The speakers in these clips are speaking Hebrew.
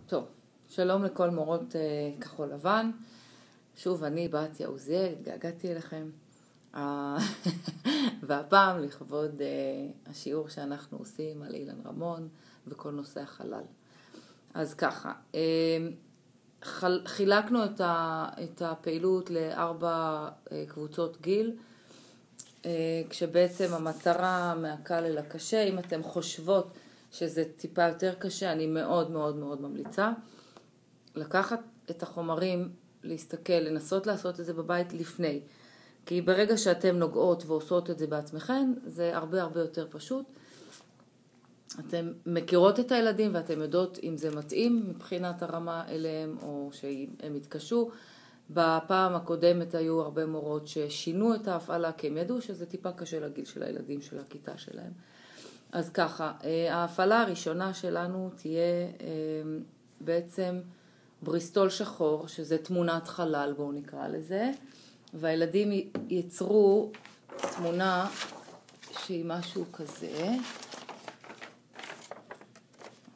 טוב, שלום לכל מורות כחול לבן. שוב, אני בתיה עוזיאל, התגעגעתי אליכם. והפעם לכבוד השיעור שאנחנו עושים על אילן רמון וכל נושא החלל. אז ככה, חילקנו את הפעילות לארבע קבוצות גיל, כשבעצם המטרה מהקל אל הקשה. אם אתם חושבות שזה טיפה יותר קשה, אני מאוד מאוד מאוד ממליצה לקחת את החומרים, להסתכל, לנסות לעשות את זה בבית לפני. כי ברגע שאתם נוגעות ועושות את זה בעצמכם, זה הרבה הרבה יותר פשוט. אתם מכירות את הילדים ואתם יודעות אם זה מתאים מבחינת הרמה אליהם או שהם יתקשו. בפעם הקודמת היו הרבה מורות ששינו את ההפעלה, כי הם ידעו שזה טיפה קשה לגיל של הילדים של הכיתה שלהם. אז ככה, ההפעלה הראשונה שלנו תהיה בעצם בריסטול שחור, שזה תמונת חלל, בואו נקרא לזה, והילדים ייצרו תמונה שהיא משהו כזה,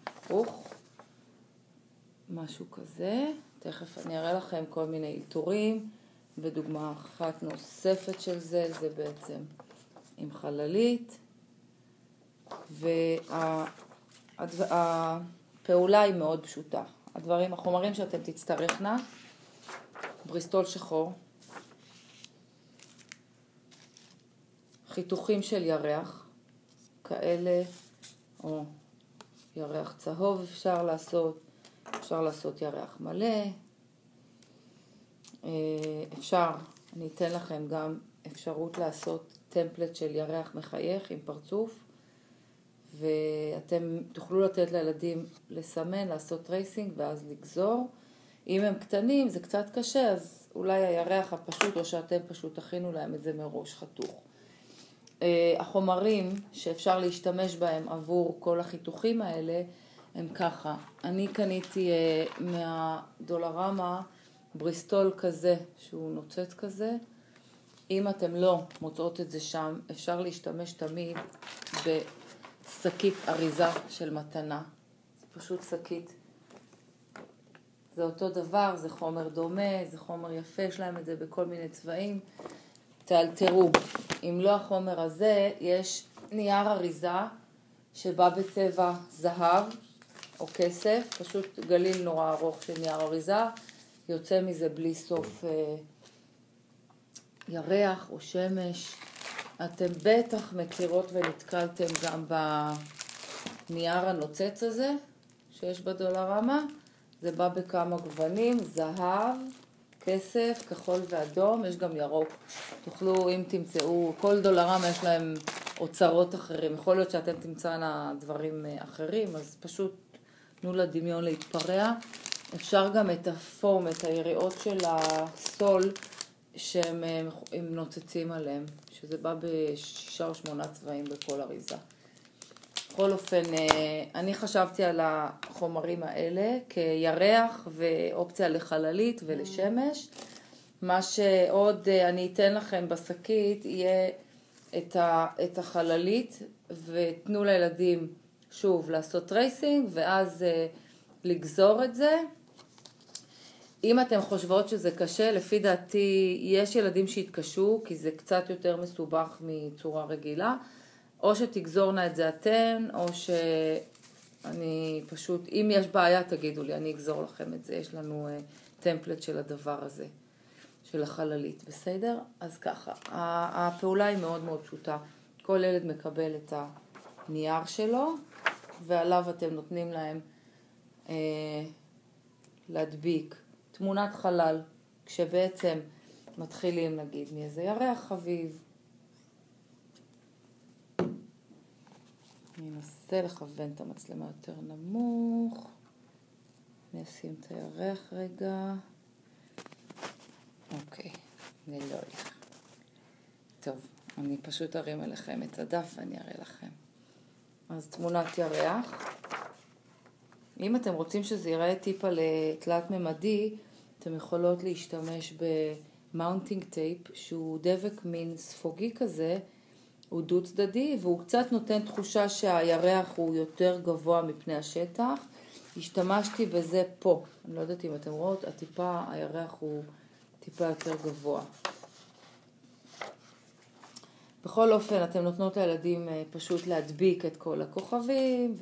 הפוך, משהו כזה. תכף אני אראה לכם כל מיני איתורים, ודוגמה אחת נוספת של זה, זה בעצם עם חללית, והפעולה היא מאוד פשוטה. החומרים שאתם תצטרכנה, בריסטול שחור, חיתוכים של ירח, כאלה, או ירח צהוב אפשר לעשות ירח מלא, אני אתן לכם גם אפשרות לעשות טמפלט של ירח מחייך עם פרצוף, ואתם תוכלו לתת לילדים לסמן, לעשות טרייסינג ואז לגזור. אם הם קטנים זה קצת קשה, אז אולי הירח הפשוט או שאתם פשוט תכינו להם את זה מראש חתוך. החומרים שאפשר להשתמש בהם עבור כל החיתוכים האלה הם ככה. אני קניתי מהדולרמה בריסטול כזה שהוא נוצץ כזה. אם אתם לא מוצאות את זה שם, אפשר להשתמש תמיד בשקית אריזה של מתנה. זה פשוט שקית. זה אותו דבר, זה חומר דומה, זה חומר יפה, יש להם את זה בכל מיני צבעים. תאלתרו. אם לא החומר הזה, יש נייר אריזה שבא בצבע זהב או כסף, פשוט גליל נורא ארוך של נייר אריזה, יוצא מזה בלי סוף ירח או שמש. אתם בטח מכירות ונתקלתם גם בנייר הנוצץ הזה שיש בדולרמה. זה בא בכמה גוונים, זהב, כסף, כחול ואדום, יש גם ירוק. תוכלו, אם תמצאו, כל דולרמה יש להם אוצרות אחרים. יכול להיות שאתם תמצאנה דברים אחרים, אז פשוט תנו לדמיון להתפרע. אפשר גם את הפום, את היריעות של הסול, שהם נוצצים עליהם, שזה בא ב6 או 8 צבעים בכל אריזה. בכל אופן, אני חשבתי על החומרים האלה כירח ואופציה לחללית ולשמש. מה שעוד אני אתן לכם בשקית יהיה את החללית, ותנו לילדים שוב לעשות טרייסינג ואז לגזור את זה. אם אתם חושבות שזה קשה, לפי דעתי יש ילדים שהתקשו, כי זה קצת יותר מסובך מצורה רגילה, או שתגזורנה את זה אתן, או שאני פשוט, אם יש בעיה תגידו לי, אני אגזור לכם את זה. יש לנו טמפלט של הדבר הזה, של החללית, בסדר? אז ככה, הפעולה היא מאוד מאוד פשוטה. כל ילד מקבל את הנייר שלו, ועליו אתם נותנים להם להדביק תמונת חלל, כשבעצם מתחילים נגיד מאיזה ירח חביב. אני אנסה לכוון את המצלמה יותר נמוך. אני אשים את הירח רגע. אוקיי, אני לא הולך. טוב, אני פשוט ארים אליכם את הדף ואני אראה לכם. אז תמונת ירח. אם אתם רוצים שזה ייראה טיפה לתלת ממדי, אתם יכולות להשתמש במאונטינג טייפ, שהוא דבק מין ספוגי כזה, הוא דו צדדי, והוא קצת נותן תחושה שהירח הוא יותר גבוה מפני השטח, השתמשתי בזה פה. אני לא יודעת אם אתם רואות, הירח הוא טיפה יותר גבוה. בכל אופן, אתם נותנות לילדים פשוט להדביק את כל הכוכבים,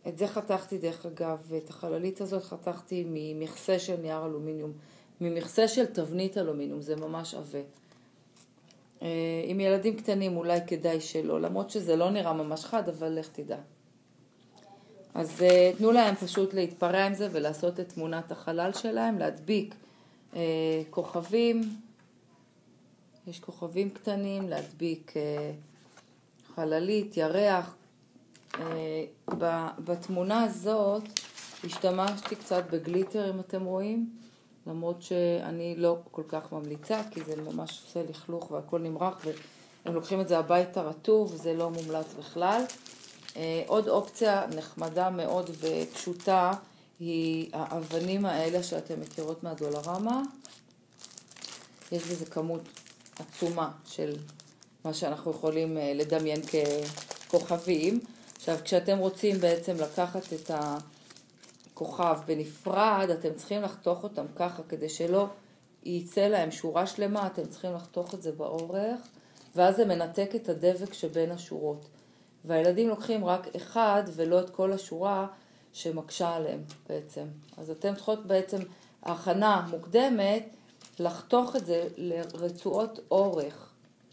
את זה חתכתי דרך אגב, את החללית הזאת חתכתי ממכסה של נייר אלומיניום, ממכסה של תבנית אלומיניום, זה ממש עבה. עם ילדים קטנים אולי כדאי שלא, למרות שזה לא נראה ממש חד, אבל לך תדע. אז תנו להם פשוט להתפרע עם זה ולעשות את תמונת החלל שלהם, להדביק כוכבים, יש כוכבים קטנים, להדביק חללית, ירח. בתמונה הזאת השתמשתי קצת בגליטר אם אתם רואים, למרות שאני לא כל כך ממליצה, כי זה ממש עושה לכלוך והכל נמרח, והם לוקחים את זה הביתה רטוב, וזה לא מומלץ בכלל. עוד אופציה נחמדה מאוד ופשוטה, היא האבנים האלה שאתם מכירות מהדולרמה. יש בזה כמות עצומה של מה שאנחנו יכולים לדמיין ככוכבים. עכשיו, כשאתם רוצים בעצם לקחת את הכוכב בנפרד, אתם צריכים לחתוך אותם ככה, כדי שלא ייצא להם שורה שלמה, אתם צריכים לחתוך את זה באורך, ואז זה מנתק את הדבק שבין השורות. והילדים לוקחים רק אחד ולא את כל השורה שמקשה עליהם בעצם. אז אתם צריכות בעצם ההכנה מוקדמת לחתוך את זה לרצועות אורך,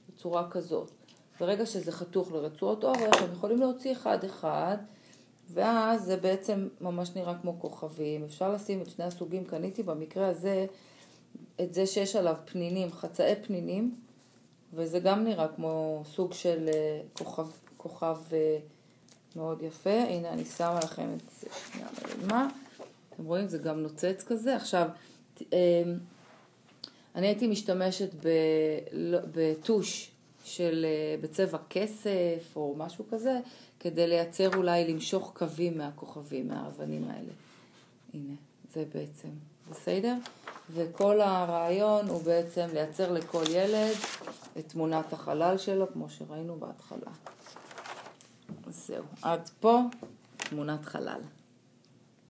בצורה כזאת. ברגע שזה חתוך לרצועות אורך, הם יכולים להוציא אחד, ואז זה בעצם ממש נראה כמו כוכבים. אפשר לשים את שני הסוגים, קניתי במקרה הזה, את זה שיש עליו פנינים, חצאי פנינים, וזה גם נראה כמו סוג של כוכב מאוד יפה. הנה אני שמה לכם את זה שנייה מרימה. אתם רואים, זה גם נוצץ כזה. עכשיו, אני הייתי משתמשת בטוש בצבע כסף או משהו כזה, כדי לייצר אולי למשוך קווים מהכוכבים, מהאבנים האלה. הנה, זה בעצם בסדר. וכל הרעיון הוא בעצם לייצר לכל ילד את תמונת החלל שלו, כמו שראינו בהתחלה. זהו, עד פה תמונת חלל.